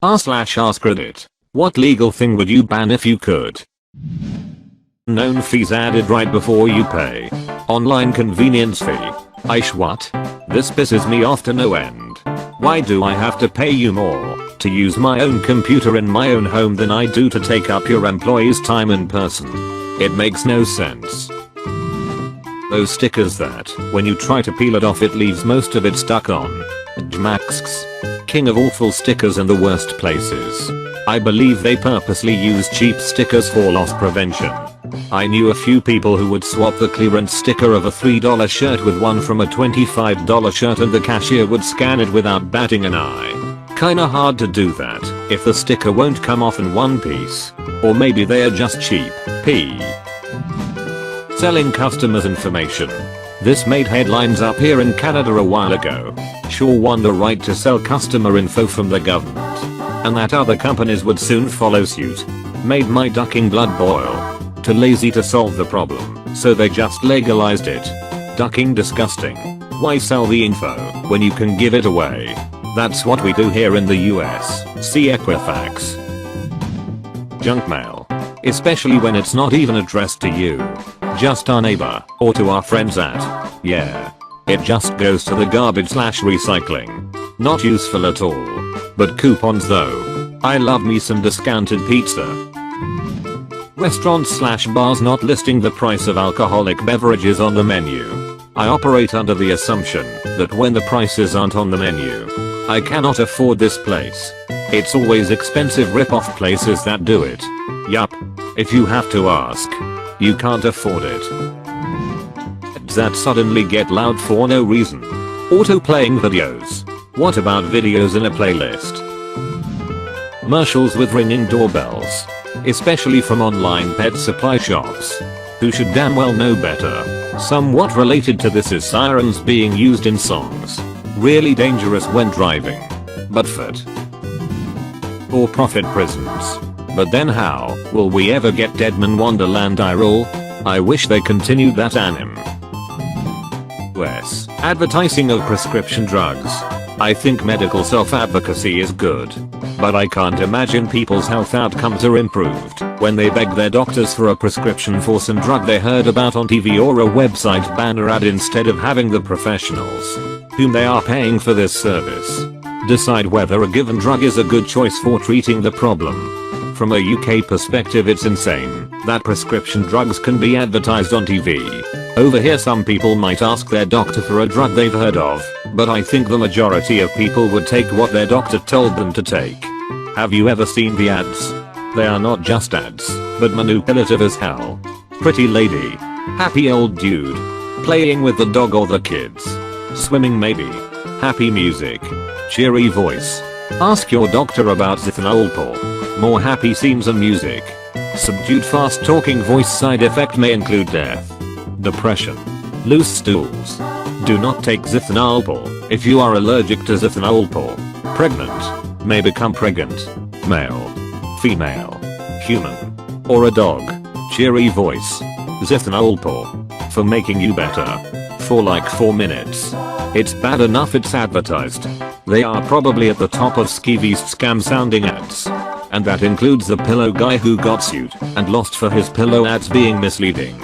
r/AskReddit. What legal thing would you ban if you could? Known fees added right before you pay. Online convenience fee. What? This pisses me off to no end. Why do I have to pay you more to use my own computer in my own home than I do to take up your employees' time in person? It makes no sense. Those stickers that, when you try to peel it off, it leaves most of it stuck on. Jmaxx. King of awful stickers in the worst places. I believe they purposely use cheap stickers for loss prevention. I knew a few people who would swap the clearance sticker of a $3 shirt with one from a $25 shirt, and the cashier would scan it without batting an eye. Kinda hard to do that if the sticker won't come off in one piece. Or maybe they are just cheap. Selling customers information. This made headlines up here in Canada a while ago. Sure won the right to sell customer info from the government. And that other companies would soon follow suit. Made my ducking blood boil. Too lazy to solve the problem, so they just legalized it. Ducking disgusting. Why sell the info when you can give it away? That's what we do here in the US. See Equifax. Junk mail. Especially when it's not even addressed to you. Just our neighbor or to our friends at. Yeah. It just goes to the garbage/recycling. Not useful at all. But coupons though. I love me some discounted pizza. Restaurants/bars not listing the price of alcoholic beverages on the menu. I operate under the assumption that when the prices aren't on the menu, I cannot afford this place. It's always expensive rip-off places that do it. Yup. If you have to ask, you can't afford it. That suddenly get loud for no reason. Auto-playing videos. What about videos in a playlist? Commercials with ringing doorbells. Especially from online pet supply shops. Who should damn well know better. Somewhat related to this is sirens being used in songs. Really dangerous when driving. But for-profit prisons. But then how will we ever get Deadman Wonderland IRL? I wish they continued that anime. Advertising of prescription drugs. I think medical self-advocacy is good. But I can't imagine people's health outcomes are improved when they beg their doctors for a prescription for some drug they heard about on TV or a website banner ad, instead of having the professionals, whom they are paying for this service, decide whether a given drug is a good choice for treating the problem. From a UK perspective, it's insane that prescription drugs can be advertised on TV. Over here some people might ask their doctor for a drug they've heard of, but I think the majority of people would take what their doctor told them to take. Have you ever seen the ads? They are not just ads, but manipulative as hell. Pretty lady. Happy old dude. Playing with the dog or the kids. Swimming maybe. Happy music. Cheery voice. Ask your doctor about zithanolpol. More happy scenes and music. Subdued fast talking voice. Side effect may include death. Depression. Loose stools. Do not take zithanolpol if you are allergic to zithanolpol. Pregnant. May become pregnant. Male. Female. Human. Or a dog. Cheery voice. Zithanolpol. For making you better. For like 4 minutes. It's bad enough it's advertised. They are probably at the top of skeeviest scam sounding ads. And that includes the pillow guy who got sued and lost for his pillow ads being misleading.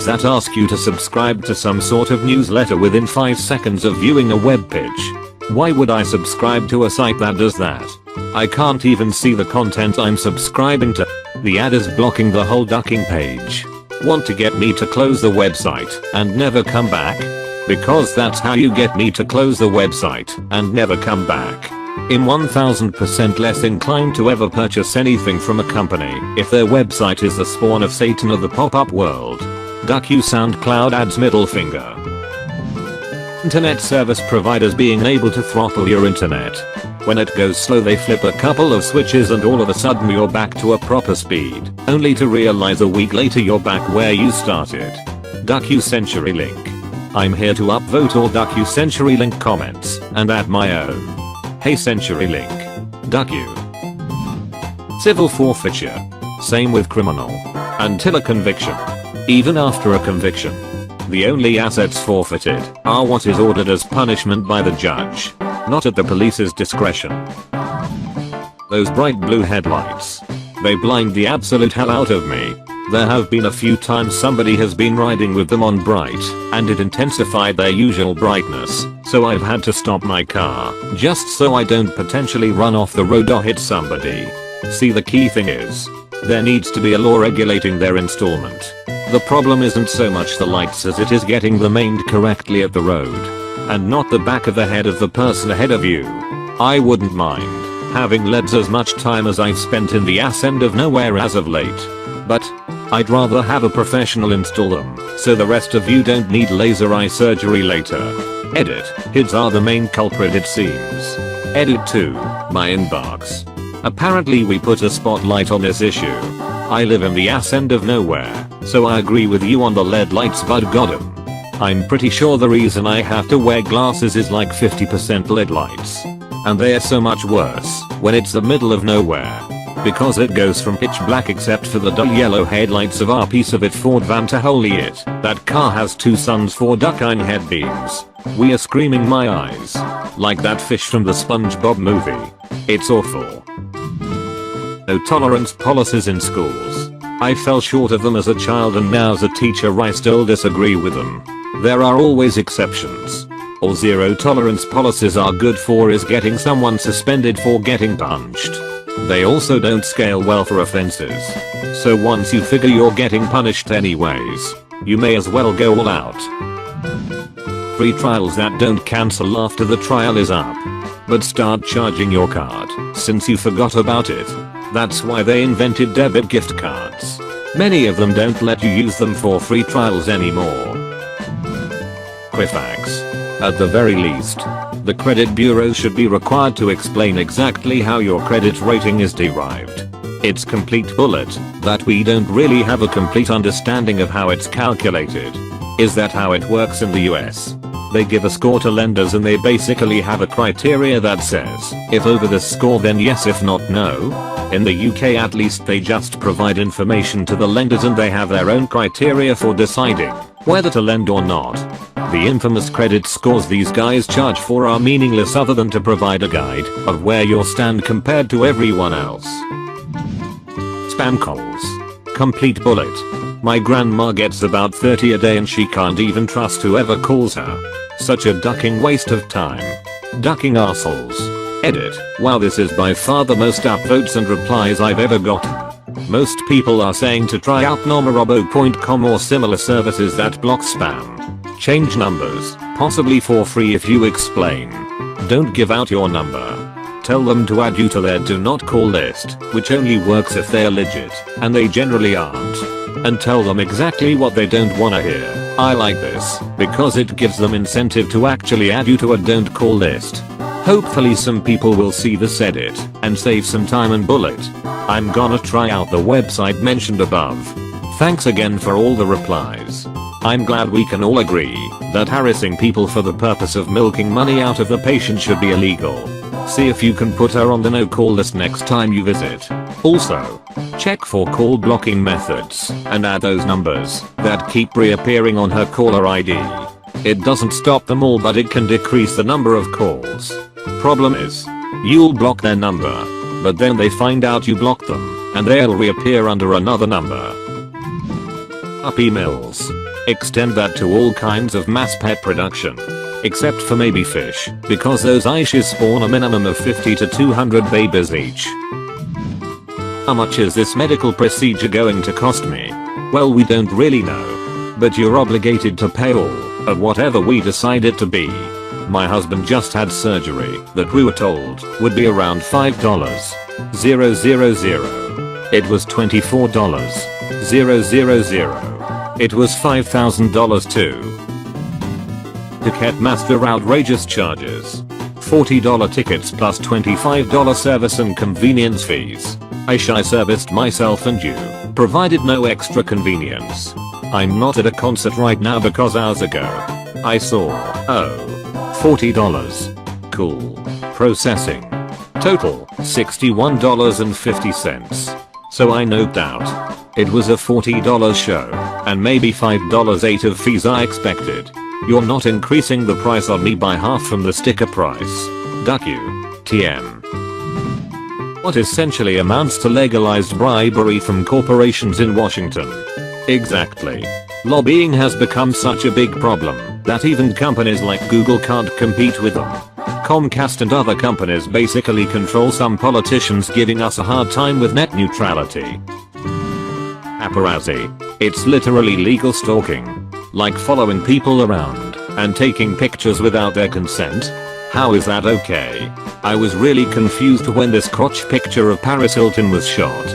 That ask you to subscribe to some sort of newsletter within 5 seconds of viewing a web pitch. Why would I subscribe to a site that does that? I can't even see the content I'm subscribing to. The ad is blocking the whole ducking page. Want to get me to close the website and never come back? Because that's how you get me to close the website and never come back. I'm 1000% less inclined to ever purchase anything from a company if their website is the spawn of Satan of the pop-up world. Duck you SoundCloud ads. Middle finger. Internet service providers being able to throttle your internet. When it goes slow they flip a couple of switches and all of a sudden you're back to a proper speed, only to realize a week later you're back where you started. Duck you CenturyLink. I'm here to upvote all Duck you CenturyLink comments and add my own. Hey CenturyLink. Duck you. Civil forfeiture. Same with criminal. Until a conviction. Even after a conviction, the only assets forfeited are what is ordered as punishment by the judge, not at the police's discretion. Those bright blue headlights. They blind the absolute hell out of me. There have been a few times somebody has been riding with them on bright, and it intensified their usual brightness, so I've had to stop my car, just so I don't potentially run off the road or hit somebody. See, the key thing is, there needs to be a law regulating their installment. The problem isn't so much the lights as it is getting them aimed correctly at the road, and not the back of the head of the person ahead of you. I wouldn't mind having LEDs as much time as I've spent in the ass end of nowhere as of late, but I'd rather have a professional install them, so the rest of you don't need laser eye surgery later. Edit. Kids are the main culprit, it seems. Edit 2. My inbox. Apparently we put a spotlight on this issue. I live in the ass end of nowhere, so I agree with you on the LED lights, but got 'em. I'm pretty sure the reason I have to wear glasses is like 50% LED lights. And they're so much worse when it's the middle of nowhere, because it goes from pitch black except for the dull yellow headlights of our piece of it Ford van to holy it. That car has two suns, 4 duck-eye head beams. We are screaming my eyes. Like that fish from the SpongeBob movie. It's awful. No tolerance policies in schools. I fell short of them as a child, and now as a teacher I still disagree with them. There are always exceptions. All zero tolerance policies are good for is getting someone suspended for getting punched. They also don't scale well for offenses. So once you figure you're getting punished anyways, you may as well go all out. Free trials that don't cancel after the trial is up. But start charging your card since you forgot about it. That's why they invented debit gift cards. Many of them don't let you use them for free trials anymore. Quifax. At the very least, the credit bureau should be required to explain exactly how your credit rating is derived. It's complete bullet that we don't really have a complete understanding of how it's calculated. Is that how it works in the US? They give a score to lenders and they basically have a criteria that says, if over this score then yes, if not no. In the UK at least they just provide information to the lenders and they have their own criteria for deciding whether to lend or not. The infamous credit scores these guys charge for are meaningless other than to provide a guide of where you'll stand compared to everyone else. Spam calls. Complete bullet. My grandma gets about 30 a day and she can't even trust whoever calls her. Such a ducking waste of time. Ducking arseholes. Edit. Wow, this is by far the most upvotes and replies I've ever gotten. Most people are saying to try out normorobo.com or similar services that block spam. Change numbers, possibly for free if you explain. Don't give out your number. Tell them to add you to their do not call list, which only works if they're legit, and they generally aren't. And tell them exactly what they don't wanna hear. I like this, because it gives them incentive to actually add you to a don't call list. Hopefully some people will see this edit, and save some time and bullet. I'm gonna try out the website mentioned above. Thanks again for all the replies. I'm glad we can all agree that harassing people for the purpose of milking money out of the patient should be illegal. See if you can put her on the no-call list next time you visit. Also, check for call blocking methods and add those numbers that keep reappearing on her caller ID. It doesn't stop them all, but it can decrease the number of calls. Problem is, you'll block their number, but then they find out you blocked them, and they'll reappear under another number. Puppy mills. Extend that to all kinds of mass pet production. Except for maybe fish, because those Aishas spawn a minimum of 50 to 200 babies each. How much is this medical procedure going to cost me? Well, we don't really know. But you're obligated to pay all of whatever we decide it to be. My husband just had surgery that we were told would be around $5,000. It was $24,000. It was $5,000 too. Ticketmaster outrageous charges. $40 tickets plus $25 service and convenience fees. I serviced myself and you. Provided no extra convenience. I'm not at a concert right now because hours ago I saw, $40. Cool. Processing. Total, $61.50. So I noped out. It was a $40 show, and maybe $5.08 of fees I expected. You're not increasing the price on me by half from the sticker price. Duck you. TM. what essentially amounts to legalized bribery from corporations in Washington. Exactly. Lobbying has become such a big problem that even companies like Google can't compete with them. Comcast and other companies basically control some politicians, giving us a hard time with net neutrality. Paparazzi. It's literally legal stalking. Like following people around and taking pictures without their consent. How is that okay? I was really confused when this crotch picture of Paris Hilton was shot.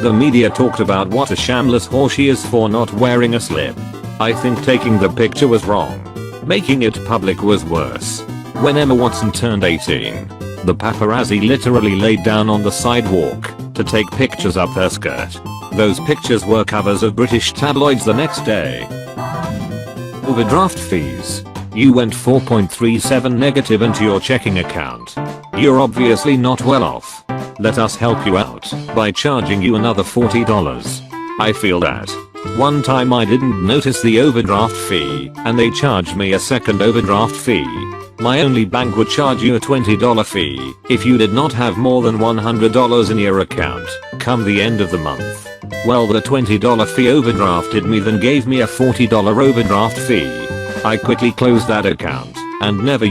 The media talked about what a shameless whore she is for not wearing a slip. I think taking the picture was wrong. Making it public was worse. When Emma Watson turned 18, the paparazzi literally laid down on the sidewalk to take pictures up her skirt. Those pictures were covers of British tabloids the next day. Overdraft fees. You went 4.37 negative into your checking account. You're obviously not well off. Let us help you out by charging you another $40. I feel that. One time I didn't notice the overdraft fee and they charged me a second overdraft fee. My only bank would charge you a $20 fee if you did not have more than $100 in your account come the end of the month. Well, the $20 fee overdrafted me, then gave me a $40 overdraft fee. I quickly closed that account and never